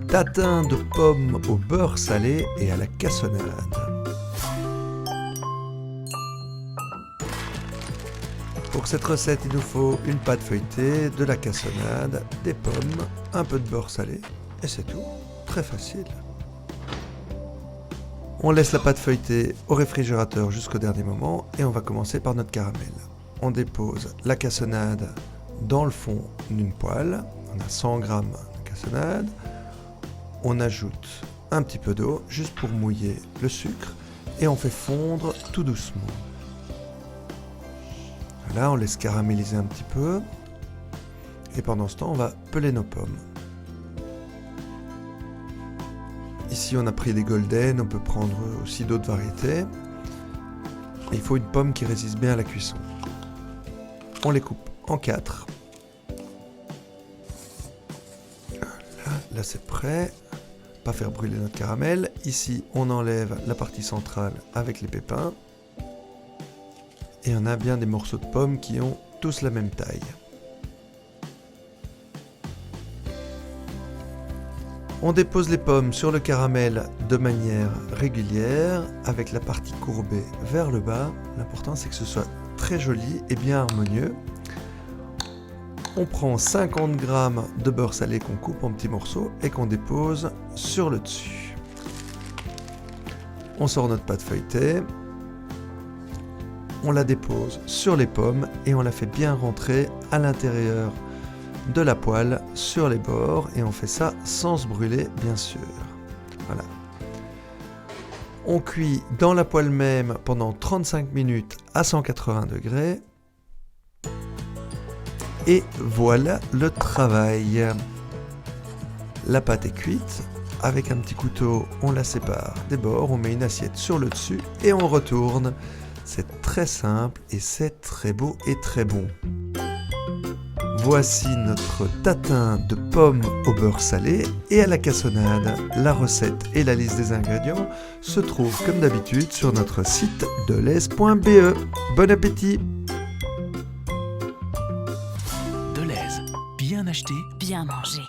tatin de pommes au beurre salé et à la cassonade. Pour cette recette, il nous faut une pâte feuilletée, de la cassonade, des pommes, un peu de beurre salé et c'est tout. Très facile. On laisse la pâte feuilletée au réfrigérateur jusqu'au dernier moment et on va commencer par notre caramel. On dépose la cassonade dans le fond d'une poêle. On a 100 g de cassonade. On ajoute un petit peu d'eau juste pour mouiller le sucre et on fait fondre tout doucement. Là, on laisse caraméliser un petit peu et pendant ce temps, on va peler nos pommes. Ici, on a pris des golden, on peut prendre aussi d'autres variétés. Il faut une pomme qui résiste bien à la cuisson. On les coupe en 4. Voilà, là c'est prêt. Pas faire brûler notre caramel. Ici, on enlève la partie centrale avec les pépins. Et on a bien des morceaux de pommes qui ont tous la même taille. On dépose les pommes sur le caramel de manière régulière, avec la partie courbée vers le bas. L'important c'est que ce soit très joli et bien harmonieux. On prend 50 g de beurre salé qu'on coupe en petits morceaux et qu'on dépose sur le dessus. On sort notre pâte feuilletée. On la dépose sur les pommes et on la fait bien rentrer à l'intérieur de la poêle sur les bords et on fait ça sans se brûler bien sûr. Voilà. On cuit dans la poêle même pendant 35 minutes à 180 degrés. Et voilà le travail. La pâte est cuite. Avec un petit couteau, on la sépare des bords, on met une assiette sur le dessus et on retourne. C'est très simple et c'est très beau et très bon. Voici notre tatin de pommes au beurre salé et à la cassonade. La recette et la liste des ingrédients se trouvent comme d'habitude sur notre site delhaize.be. Bon appétit! Delhaize, bien acheté, Bien manger.